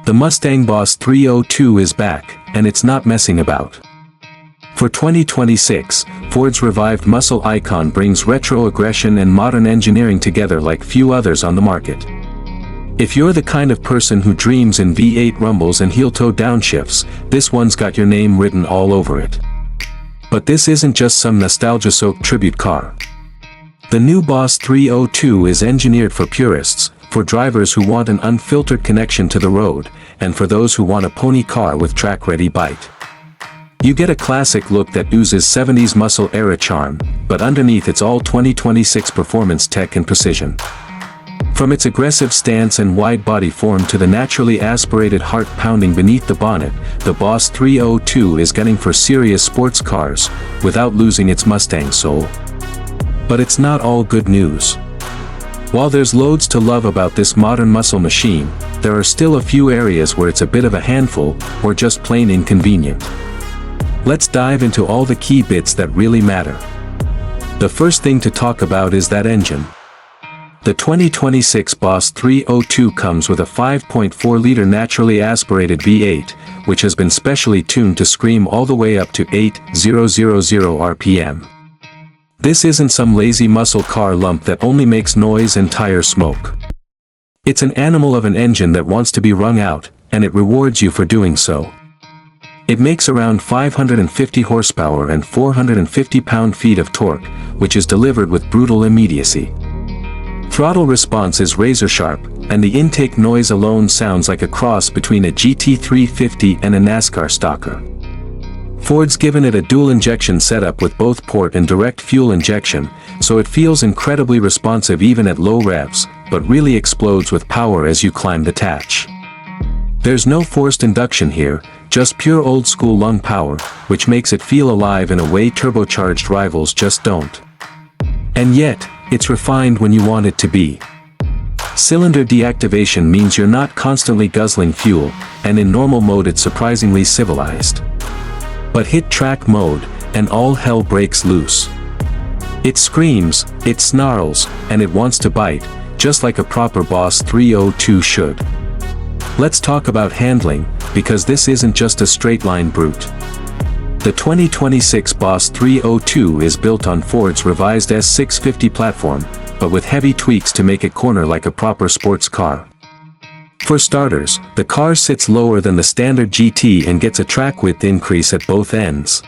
The Mustang Boss 302 is back, and it's not messing about. For 2026, Ford's revived muscle icon brings retro aggression and modern engineering together like few others on the market. If you're the kind of person who dreams in V8 rumbles and heel-toe downshifts, this one's got your name written all over it. But this isn't just some nostalgia-soaked tribute car. The new Boss 302 is engineered for purists, for drivers who want an unfiltered connection to the road, and for those who want a pony car with track-ready bite. You get a classic look that oozes 70s muscle-era charm, but underneath it's all 2026 performance tech and precision. From its aggressive stance and wide body form to the naturally aspirated heart pounding beneath the bonnet, the Boss 302 is gunning for serious sports cars, without losing its Mustang soul. But it's not all good news. While there's loads to love about this modern muscle machine, there are still a few areas where it's a bit of a handful, or just plain inconvenient. Let's dive into all the key bits that really matter. The first thing to talk about is that engine. The 2026 Boss 302 comes with a 5.4-liter naturally aspirated V8, which has been specially tuned to scream all the way up to 8,000 RPM. This isn't some lazy muscle car lump that only makes noise and tire smoke. It's an animal of an engine that wants to be wrung out, and it rewards you for doing so. It makes around 550 horsepower and 450 pound-feet of torque, which is delivered with brutal immediacy. Throttle response is razor-sharp, and the intake noise alone sounds like a cross between a GT350 and a NASCAR stalker. Ford's given it a dual-injection setup with both port and direct fuel injection, so it feels incredibly responsive even at low revs, but really explodes with power as you climb the hatch. There's no forced induction here, just pure old-school lung power, which makes it feel alive in a way turbocharged rivals just don't. And yet, it's refined when you want it to be. Cylinder deactivation means you're not constantly guzzling fuel, and in normal mode it's surprisingly civilized. But hit track mode, and all hell breaks loose. It screams, it snarls, and it wants to bite, just like a proper Boss 302 should. Let's talk about handling, because this isn't just a straight-line brute. The 2026 Boss 302 is built on Ford's revised S650 platform, but with heavy tweaks to make it corner like a proper sports car. For starters, the car sits lower than the standard GT and gets a track width increase at both ends.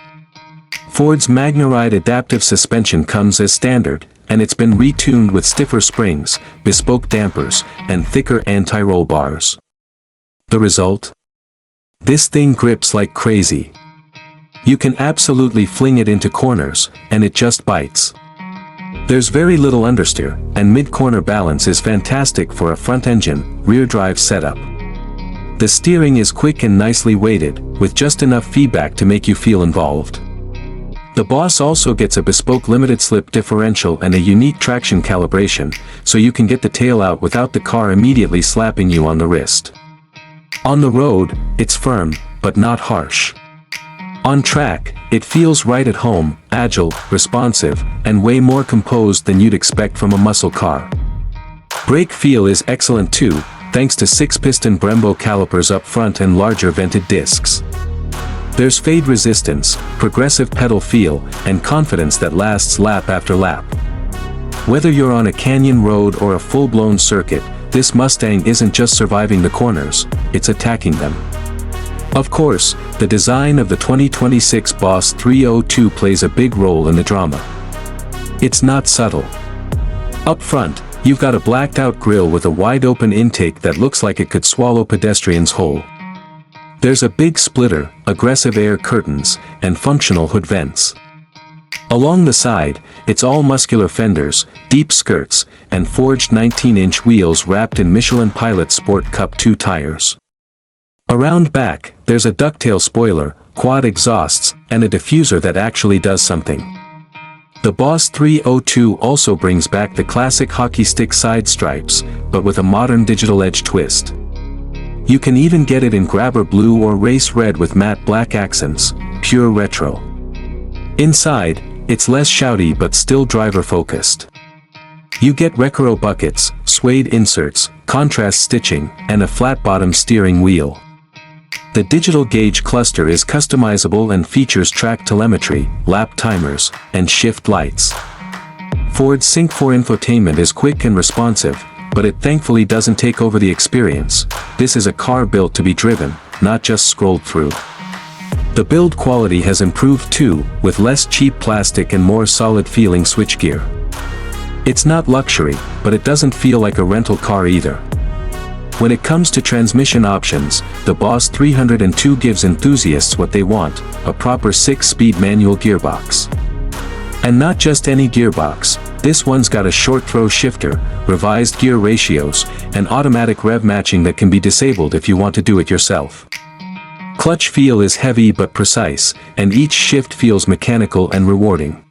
Ford's MagneRide adaptive suspension comes as standard, and it's been retuned with stiffer springs, bespoke dampers, and thicker anti-roll bars. The result? This thing grips like crazy. You can absolutely fling it into corners, and it just bites. There's very little understeer, and mid-corner balance is fantastic for a front-engine, rear-drive setup. The steering is quick and nicely weighted, with just enough feedback to make you feel involved. The Boss also gets a bespoke limited-slip differential and a unique traction calibration, so you can get the tail out without the car immediately slapping you on the wrist. On the road, it's firm, but not harsh. On track, it feels right at home, agile, responsive, and way more composed than you'd expect from a muscle car. Brake feel is excellent too, thanks to 6-piston Brembo calipers up front and larger vented discs. There's fade resistance, progressive pedal feel, and confidence that lasts lap after lap. Whether you're on a canyon road or a full-blown circuit, this Mustang isn't just surviving the corners, it's attacking them. Of course, the design of the 2026 Boss 302 plays a big role in the drama. It's not subtle. Up front, you've got a blacked-out grille with a wide-open intake that looks like it could swallow pedestrians whole. There's a big splitter, aggressive air curtains, and functional hood vents. Along the side, it's all muscular fenders, deep skirts, and forged 19-inch wheels wrapped in Michelin Pilot Sport Cup 2 tires. Around back, there's a ducktail spoiler, quad exhausts, and a diffuser that actually does something. The Boss 302 also brings back the classic hockey stick side stripes, but with a modern digital edge twist. You can even get it in grabber blue or race red with matte black accents, pure retro. Inside, it's less shouty but still driver-focused. You get Recaro buckets, suede inserts, contrast stitching, and a flat-bottom steering wheel. The digital gauge cluster is customizable and features track telemetry, lap timers, and shift lights. Ford's Sync 4 infotainment is quick and responsive, but it thankfully doesn't take over the experience. This is a car built to be driven, not just scrolled through. The build quality has improved too, with less cheap plastic and more solid-feeling switchgear. It's not luxury, but it doesn't feel like a rental car either. When it comes to transmission options, the Boss 302 gives enthusiasts what they want, a proper 6-speed manual gearbox. And not just any gearbox, this one's got a short throw shifter, revised gear ratios, and automatic rev matching that can be disabled if you want to do it yourself. Clutch feel is heavy but precise, and each shift feels mechanical and rewarding.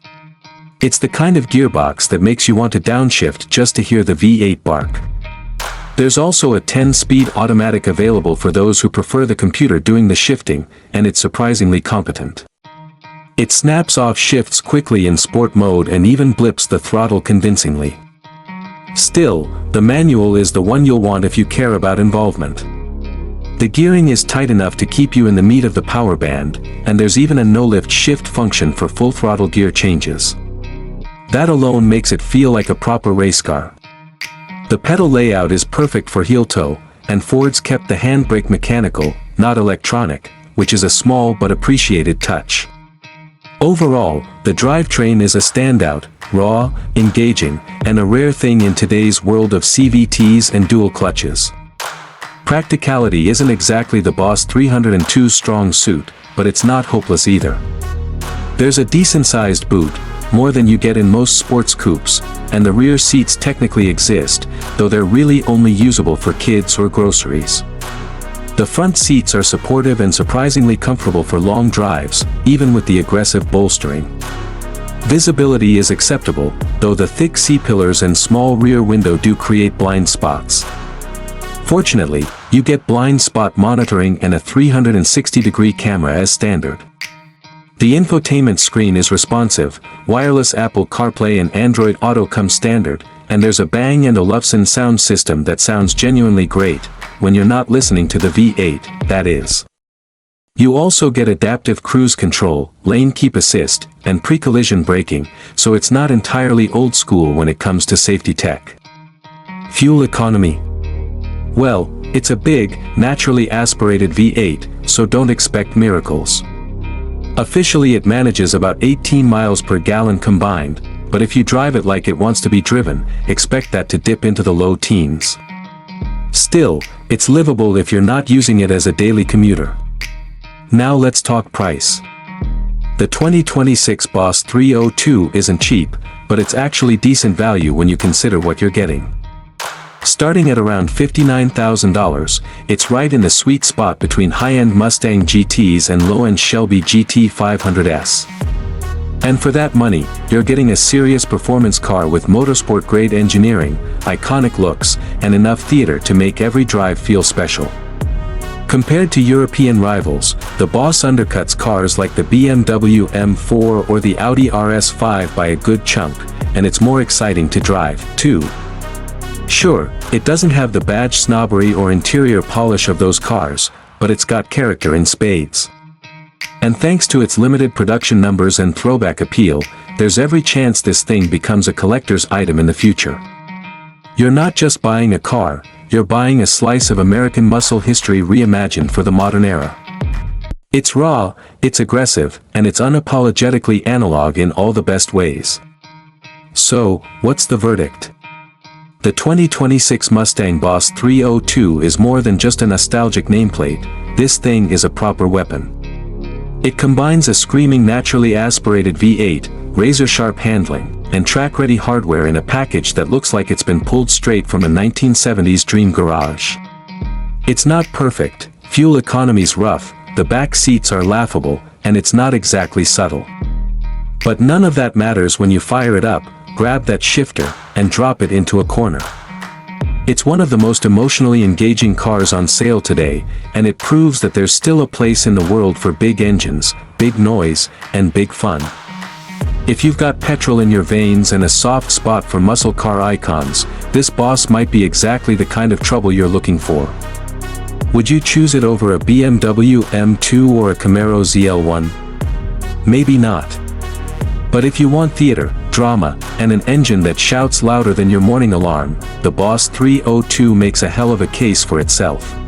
It's the kind of gearbox that makes you want to downshift just to hear the V8 bark. There's also a 10-speed automatic available for those who prefer the computer doing the shifting, and it's surprisingly competent. It snaps off shifts quickly in sport mode and even blips the throttle convincingly. Still, the manual is the one you'll want if you care about involvement. The gearing is tight enough to keep you in the meat of the power band, and there's even a no-lift shift function for full throttle gear changes. That alone makes it feel like a proper race car. The pedal layout is perfect for heel toe, and Ford's kept the handbrake mechanical, not electronic, which is a small but appreciated touch. Overall, the drivetrain is a standout, raw, engaging, and a rare thing in today's world of CVTs and dual clutches. Practicality isn't exactly the Boss 302's strong suit, but it's not hopeless either. There's a decent-sized boot, more than you get in most sports coupes, and the rear seats technically exist, though they're really only usable for kids or groceries. The front seats are supportive and surprisingly comfortable for long drives, even with the aggressive bolstering. Visibility is acceptable, though the thick C-pillars and small rear window do create blind spots. Fortunately, you get blind spot monitoring and a 360-degree camera as standard. The infotainment screen is responsive, wireless Apple CarPlay and Android Auto come standard, and there's a Bang & Olufsen sound system that sounds genuinely great, when you're not listening to the V8, that is. You also get adaptive cruise control, lane keep assist, and pre-collision braking, so it's not entirely old school when it comes to safety tech. Fuel economy. Well, it's a big, naturally aspirated V8, so don't expect miracles. Officially it manages about 18 miles per gallon combined, but if you drive it like it wants to be driven, expect that to dip into the low teens. Still, it's livable if you're not using it as a daily commuter. Now let's talk price. The 2026 Boss 302 isn't cheap, but it's actually decent value when you consider what you're getting. Starting at around $59,000, it's right in the sweet spot between high-end Mustang GTs and low-end Shelby GT 500S. And for that money, you're getting a serious performance car with motorsport-grade engineering, iconic looks, and enough theater to make every drive feel special. Compared to European rivals, the Boss undercuts cars like the BMW M4 or the Audi RS5 by a good chunk, and it's more exciting to drive, too. Sure, it doesn't have the badge snobbery or interior polish of those cars, but it's got character in spades. And thanks to its limited production numbers and throwback appeal, there's every chance this thing becomes a collector's item in the future. You're not just buying a car, you're buying a slice of American muscle history reimagined for the modern era. It's raw, it's aggressive, and it's unapologetically analog in all the best ways. So, what's the verdict? The 2026 Mustang Boss 302 is more than just a nostalgic nameplate, this thing is a proper weapon. It combines a screaming naturally aspirated V8, razor-sharp handling, and track-ready hardware in a package that looks like it's been pulled straight from a 1970s dream garage. It's not perfect, fuel economy's rough, the back seats are laughable, and it's not exactly subtle. But none of that matters when you fire it up, grab that shifter, and drop it into a corner. It's one of the most emotionally engaging cars on sale today, and it proves that there's still a place in the world for big engines, big noise, and big fun. If you've got petrol in your veins and a soft spot for muscle car icons, this Boss might be exactly the kind of trouble you're looking for. Would you choose it over a BMW M2 or a Camaro ZL1? Maybe not. But if you want theater, drama, and an engine that shouts louder than your morning alarm, the Boss 302 makes a hell of a case for itself.